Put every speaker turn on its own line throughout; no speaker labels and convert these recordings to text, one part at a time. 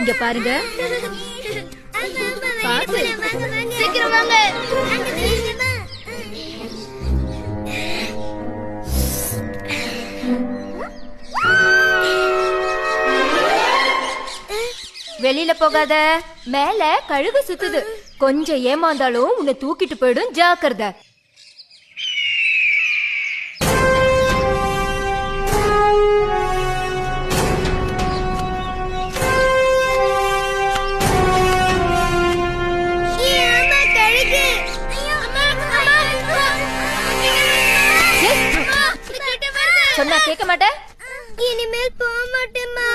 இங்க பாருங்க.
சீக்கிரம் வாங்க.
வெளியில போகாத, மேல கழுகு சுத்துது. கொஞ்சம் ஏமாந்தாலும் உன்னை தூக்கிட்டு போயிடும், ஜாக்கிரதை. சொன்னா கேட்க மாட்டேன்.
இனிமேல் போக மாட்டேம்மா.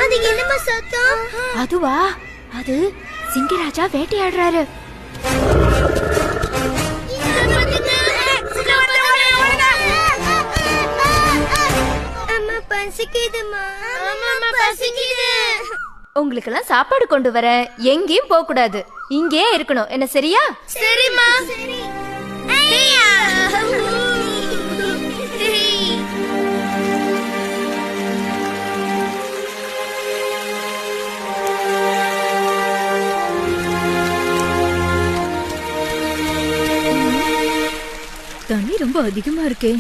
அது என்னமா சத்தம்?
அதுவா, அது சிங்கராஜா வேட்டையாடுறாரு.
அம்மா பசிக்குதுமா. அம்மா பசிக்குது.
உங்களுக்கு எல்லாம் சாப்பாடு கொண்டு வரேன். எங்கேயும் போக கூடாது, இங்கே இருக்கணும். என்ன சரியா?
சரிம்மா.
தண்ணி ரொம்ப அதிகமா இருக்கே.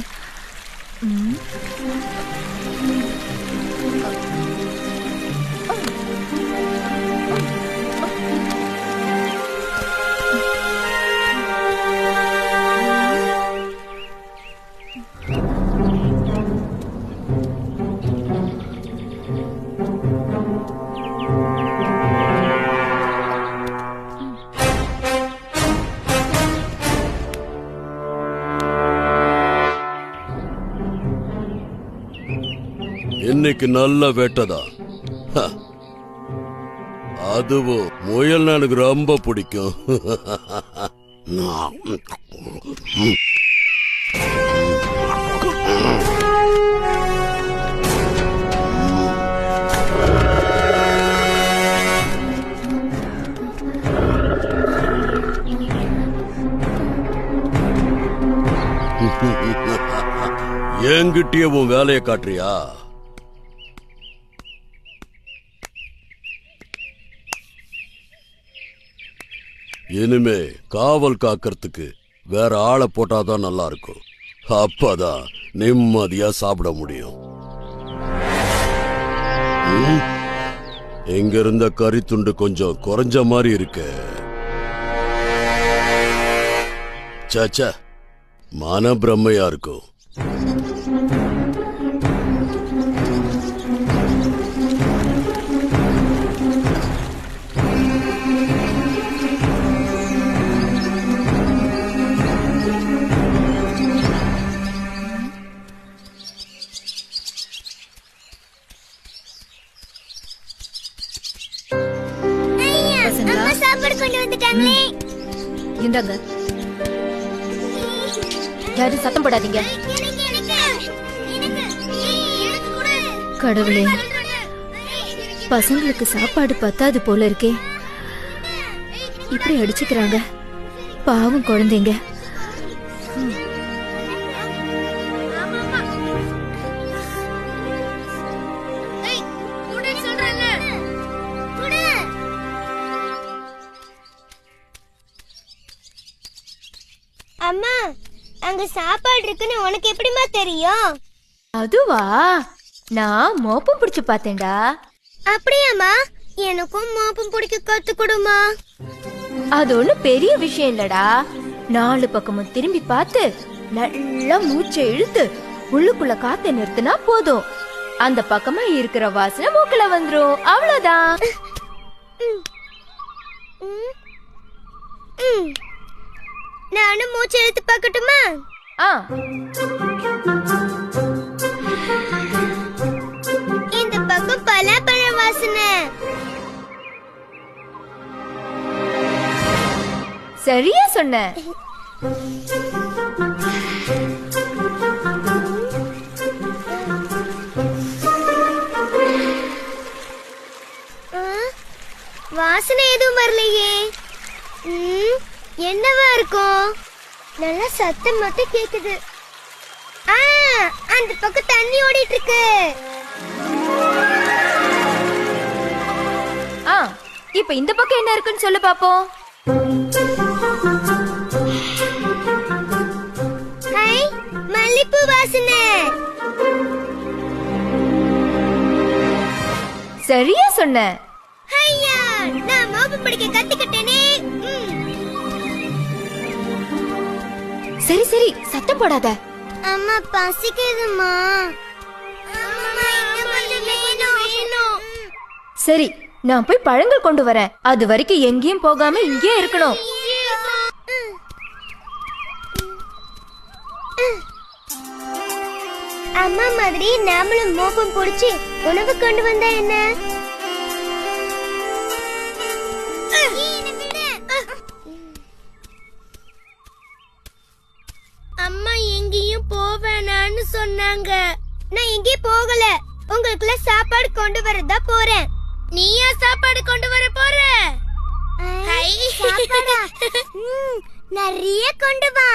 இன்னைக்கு நல்ல வேட்டதான். அதுவும் முயல் எனக்கு ரொம்ப பிடிக்கும். என்கிட்டயே உன் வேலையை காட்டுறியா? இனிமே காவல் காக்கிறதுக்கு வேற ஆளை போட்டாதான் நல்லா இருக்கும். அப்பதான் நிம்மதியா சாப்பிட முடியும். இங்க இருந்த கறி துண்டு கொஞ்சம் குறைஞ்ச மாதிரி இருக்கு. சாச்சா, மன பிரம்மையா இருக்கும்.
சாப்பாடு கொண்டு வந்துட்டாங்களே.
இந்தாங்க. யாரும் சத்தம் போடாதீங்க. கடவுளே, பசங்களுக்கு சாப்பாடு பத்தாது போல இருக்கே. இப்படி அடிச்சுக்கிறாங்க. பாவம் குழந்தைங்க.
அம்மா, அங்க சாப்பாடு இருக்குன்னு உனக்கு எப்படிமா தெரியும்?
அதுவா, நான் மோப்பம் பிடிச்சு பார்த்தேன்டா.
அப்படியாம்மா? எனக்கும் மோப்பம் பிடிக்க கத்து கொடுமா.
அது ஒண்ணு பெரிய விஷயம் இல்லடா. 4 பக்கமும் திரும்பி பார்த்து நல்லா மூச்சை இழுத்து உள்ளுக்குள்ள காத்தை நிறுத்தினா போதும். அந்த பக்கமா இருக்கிற வாசனை மூக்குல வந்துரும். அவ்வளவுதான்.
நானும் மூச்சை இழுத்து பார்க்கட்டுமா? இந்த பக்கம் பலாப்பழ வாசனை.
சரியா சொன்ன.
வாசனை எதுவும் வரலையே. என்னவா இருக்கும்? நல்லா சத்தம் மட்டும் கேக்குது. அந்த பக்கம் தண்ணி ஓடிட்டு இருக்கு.
இப்ப இந்த பக்கம் என்ன இருக்குன்னு சொல்லு பாப்போம்.
ஹை, மல்லிப்பூ வாசனை.
சரியா சொன்ன.
ஐயா, நான் மோப்பம் பிடிக்க கத்துக்கிட்டேனே.
சரி சரி, சத்தம் போடாத.
அம்மா பசிக்குதுமா. அம்மா இன்னும் கொஞ்சம் வேணும்.
சரி, நான் போய் பழங்கள் கொண்டு வரேன். அது வரைக்கும் எங்கேயும் போகாம இங்கே இருக்கணும்.
அம்மா மாதிரி நாமளும் மோப்பம் பிடிச்சி உணவு கொண்டு வந்தா என்ன? அம்மா எங்கேயும் போவேனான்னு சொன்னாங்க. நான் எங்கேயும் போகல. உங்களுக்குள்ள சாப்பாடு கொண்டு வரதா போறேன். நீயா சாப்பாடு கொண்டு வர போற? நிறைய கொண்டு வா.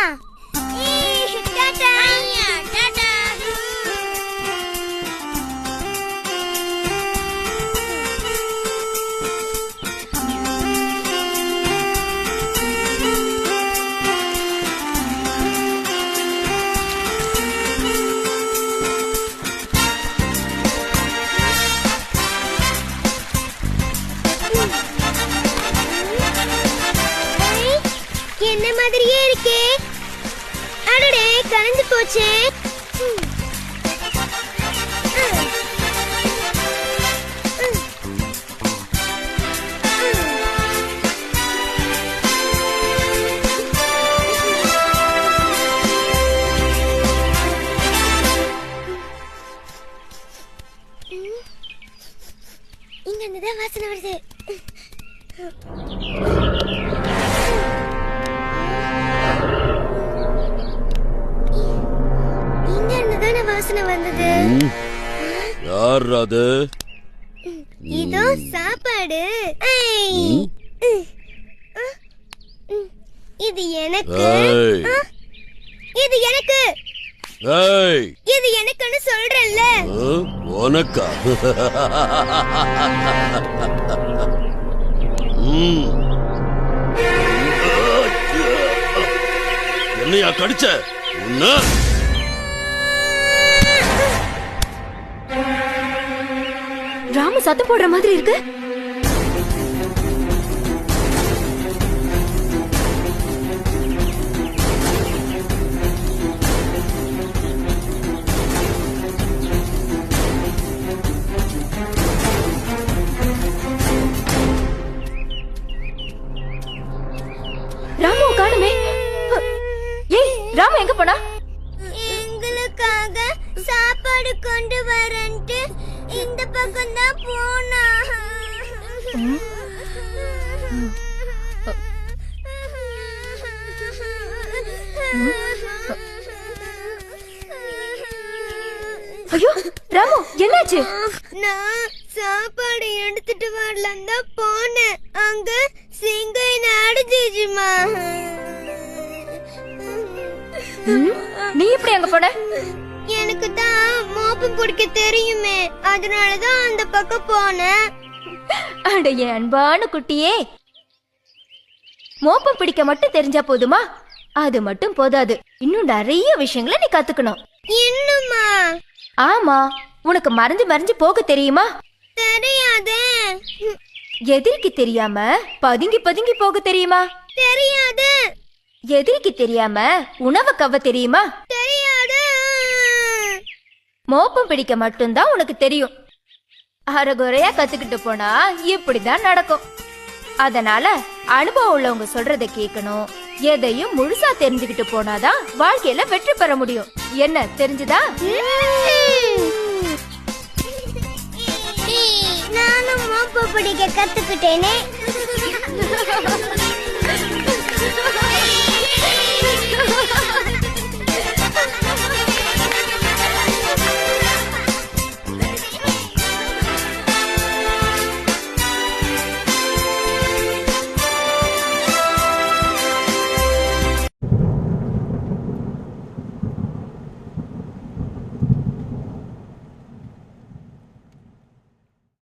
என்ன மாதிரியே இருக்கே. அடடே, கலந்து போச்சே. இங்க இருந்துதான் வாசனை வருது. வாசனை வந்தது.
யார் அது?
இதோ சாப்பாடு. இது எனக்கு. இது எனக்கு. இது எனக்குன்னு சொல்றல்ல.
உனக்கா? என்னையா கடிச்ச? உன்ன
ராமு சத்தம் போடுற மாதிரி இருக்கு. ராமு காணுமே. ஏய், ராமு எங்க போனா?
எங்களுக்காக சாப்பாடு கொண்டு வரேன்ட்டு இந்த பக்கம் தான் போனா.
ஐயோ ராமு, என்னாச்சு?
நான் சாப்பாடு எடுத்துட்டு வரலாம் தான் போனேன். அங்க சிங்கம் அடிச்சிச்சுமா.
நீ எப்படி அங்க போன?
எனக்கு தான் மோப்பம் பிடிக்க தெரியுமே, அதனாலதான் அந்த பக்கம் போனேன்.
அட என் அன்பான குட்டியே, மோப்பம் பிடிக்க மட்டும் தெரிஞ்சா போதுமா? அது மட்டும் போதாது, இன்னும் நிறைய விஷயங்களை நீ கத்துக்கணும்.
இன்னுமா?
ஆமா, உனக்கு மறைஞ்சு மறைஞ்சு போக தெரியுமா?
தெரியாதே.
எதிரிக்கு தெரியாம பதுங்கி பதுங்கி போக தெரியுமா?
தெரியாது.
எதிரிக்கு தெரியாம உணவை கவ தெரியுமா?
தெரியாது.
மோப்பம் பிடிக்க மட்டும்தான் உனக்கு தெரியும். அரைகுறையா கத்துக்கிட்டு போனா இப்படிதான் நடக்கும். அதனால அனுபவம் உள்ளவங்க சொல்றதை கேட்கணும். எதையும் முழுசா தெரிஞ்சுக்கிட்டு போனாதான் வாழ்க்கையில வெற்றி பெற முடியும். என்ன தெரிஞ்சுதா?
நானும் மோப்பம் பிடிக்க கத்துக்கிட்டேனே.